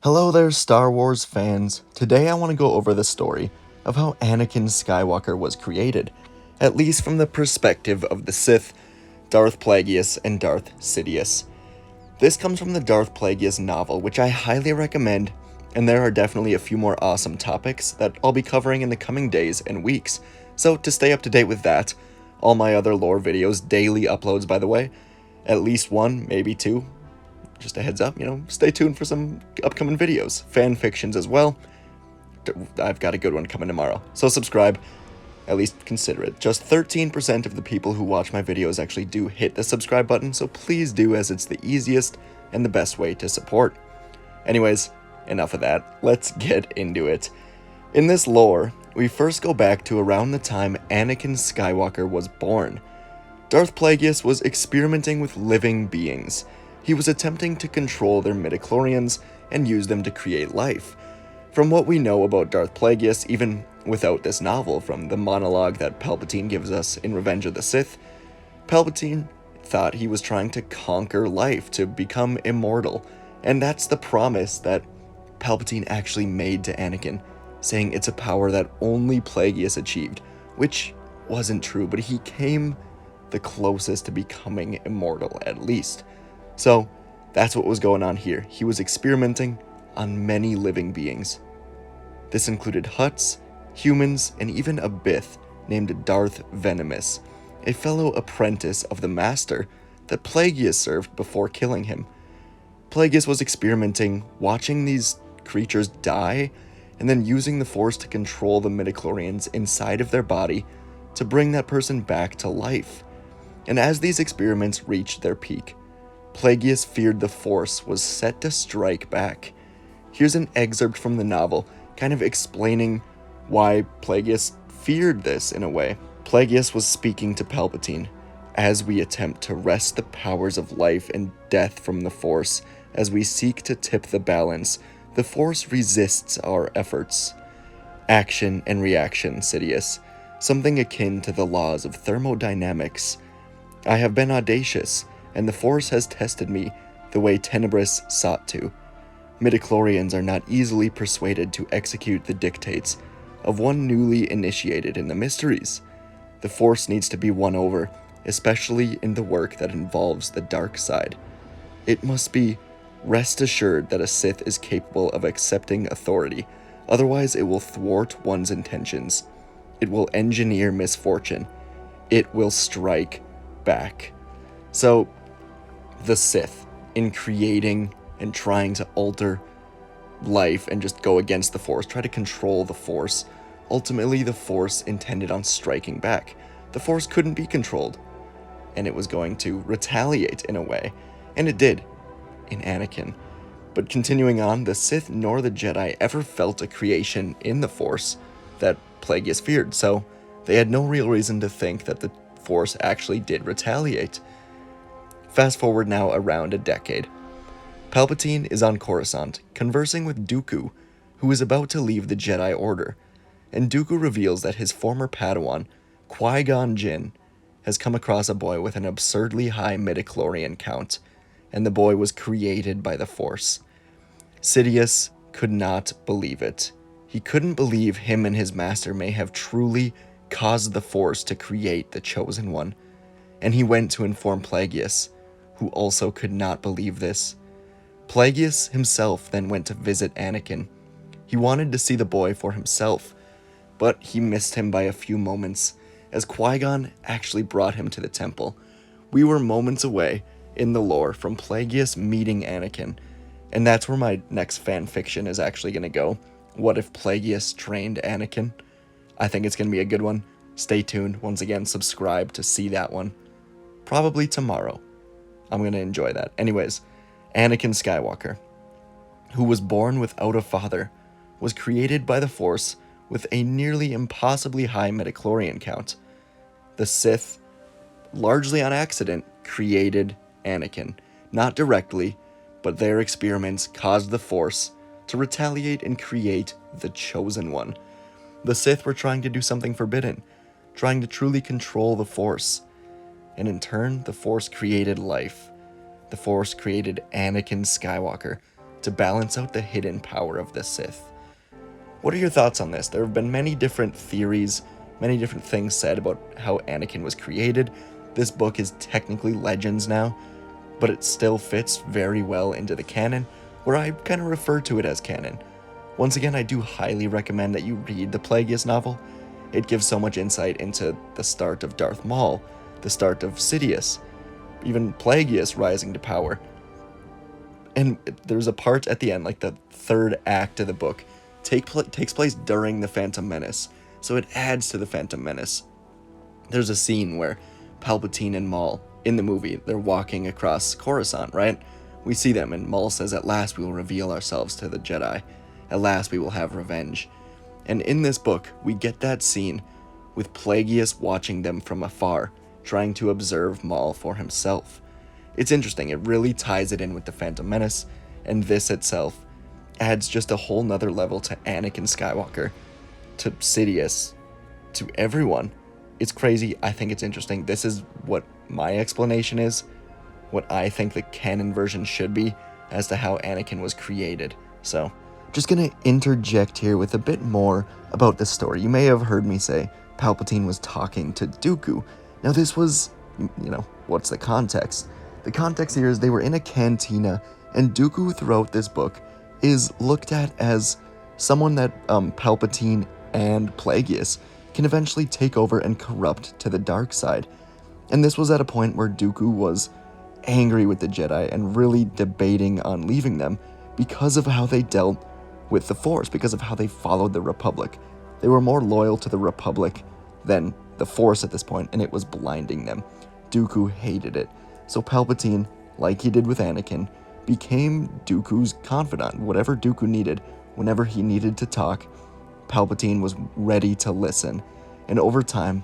Hello there, Star Wars fans. Today I want to go over the story of how Anakin Skywalker was created, at least from the perspective of the Sith, Darth Plagueis and Darth Sidious. This comes from the Darth Plagueis novel, which I highly recommend, and there are definitely a few more awesome topics that I'll be covering in the coming days and weeks. So to stay up to date with that, all my other lore videos, daily uploads by the way, at least one, maybe two, just a heads up, stay tuned for some upcoming videos. Fan fictions as well. I've got a good one coming tomorrow. So subscribe, at least consider it. Just 13% of the people who watch my videos actually do hit the subscribe button, so please do, as it's the easiest and the best way to support. Anyways, enough of that. Let's get into it. In this lore, we first go back to around the time Anakin Skywalker was born. Darth Plagueis was experimenting with living beings. He was attempting to control their midichlorians and use them to create life. From what we know about Darth Plagueis, even without this novel, from the monologue that Palpatine gives us in Revenge of the Sith, Palpatine thought he was trying to conquer life, to become immortal, and that's the promise that Palpatine actually made to Anakin, saying it's a power that only Plagueis achieved, which wasn't true, but he came the closest to becoming immortal, at least. So, that's what was going on here. He was experimenting on many living beings. This included Hutts, humans, and even a Bith named Darth Venomous, a fellow apprentice of the Master that Plagueis served before killing him. Plagueis was experimenting, watching these creatures die, and then using the Force to control the midichlorians inside of their body to bring that person back to life. And as these experiments reached their peak, Plagueis feared the Force was set to strike back. Here's an excerpt from the novel, kind of explaining why Plagueis feared this in a way. Plagueis was speaking to Palpatine. As we attempt to wrest the powers of life and death from the Force, as we seek to tip the balance, the Force resists our efforts. Action and reaction, Sidious, something akin to the laws of thermodynamics. I have been audacious, and the Force has tested me the way Tenebris sought to. Midichlorians are not easily persuaded to execute the dictates of one newly initiated in the mysteries. The Force needs to be won over, especially in the work that involves the dark side. It must be rest assured that a Sith is capable of accepting authority, otherwise it will thwart one's intentions. It will engineer misfortune. It will strike back. So, the Sith, in creating and trying to alter life and just go against the Force, try to control the Force, ultimately the Force intended on striking back. The Force couldn't be controlled, and it was going to retaliate in a way, and it did, in Anakin. But continuing on, the Sith nor the Jedi ever felt a creation in the Force that Plagueis feared, so they had no real reason to think that the Force actually did retaliate. Fast forward now around a decade. Palpatine is on Coruscant, conversing with Dooku, who is about to leave the Jedi Order, and Dooku reveals that his former Padawan, Qui-Gon Jinn, has come across a boy with an absurdly high midichlorian count, and the boy was created by the Force. Sidious could not believe it. He couldn't believe him and his master may have truly caused the Force to create the Chosen One, and he went to inform Plagueis, who also could not believe this. Plagueis himself then went to visit Anakin. He wanted to see the boy for himself, but he missed him by a few moments, as Qui-Gon actually brought him to the temple. We were moments away in the lore from Plagueis meeting Anakin, and that's where my next fan fiction is actually going to go. What if Plagueis trained Anakin? I think it's going to be a good one. Stay tuned. Once again, subscribe to see that one. Probably tomorrow. I'm going to enjoy that. Anyways, Anakin Skywalker, who was born without a father, was created by the Force with a nearly impossibly high midichlorian count. The Sith, largely on accident, created Anakin. Not directly, but their experiments caused the Force to retaliate and create the Chosen One. The Sith were trying to do something forbidden, trying to truly control the Force. And in turn, the Force created life. The Force created Anakin Skywalker, to balance out the hidden power of the Sith. What are your thoughts on this? There have been many different theories, many different things said about how Anakin was created. This book is technically Legends now, but it still fits very well into the canon, where I kind of refer to it as canon. Once again, I do highly recommend that you read the Plagueis novel. It gives so much insight into the start of Darth Maul, the start of Sidious, even Plagueis rising to power. And there's a part at the end, like the third act of the book, takes place during the Phantom Menace, so it adds to the Phantom Menace. There's a scene where Palpatine and Maul, in the movie, they're walking across Coruscant, right? We see them, and Maul says, "At last we will reveal ourselves to the Jedi. At last we will have revenge." And in this book, we get that scene with Plagueis watching them from afar, trying to observe Maul for himself. It's interesting, it really ties it in with the Phantom Menace, and this itself adds just a whole nother level to Anakin Skywalker, to Sidious, to everyone. It's crazy, I think it's interesting. This is what my explanation is, what I think the canon version should be, as to how Anakin was created. So, just gonna interject here with a bit more about this story. You may have heard me say Palpatine was talking to Dooku. Now this was, what's the context? The context here is they were in a cantina, and Dooku throughout this book is looked at as someone that Palpatine and Plagueis can eventually take over and corrupt to the dark side. And this was at a point where Dooku was angry with the Jedi and really debating on leaving them because of how they dealt with the Force, because of how they followed the Republic. They were more loyal to the Republic than the Force at this point, and it was blinding them. Dooku hated it. So Palpatine, like he did with Anakin, became Dooku's confidant. Whatever Dooku needed, whenever he needed to talk, Palpatine was ready to listen. And over time,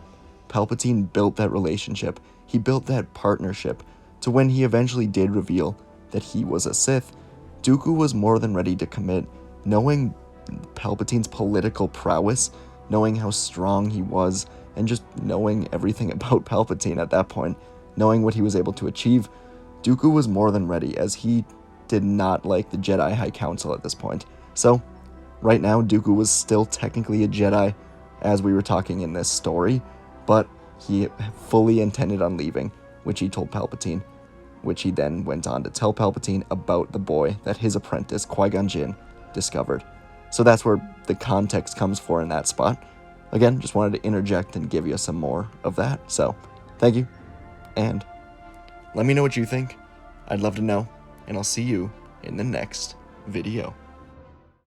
Palpatine built that relationship. He built that partnership to when he eventually did reveal that he was a Sith, Dooku was more than ready to commit, knowing Palpatine's political prowess, knowing how strong he was, and just knowing everything about Palpatine at that point, knowing what he was able to achieve. Dooku was more than ready, as he did not like the Jedi High Council at this point. So, right now, Dooku was still technically a Jedi, as we were talking in this story, but he fully intended on leaving, which he told Palpatine, which he then went on to tell Palpatine about the boy that his apprentice, Qui-Gon Jinn, discovered. So that's where the context comes for in that spot. Again, just wanted to interject and give you some more of that. So, thank you, and let me know what you think. I'd love to know, and I'll see you in the next video.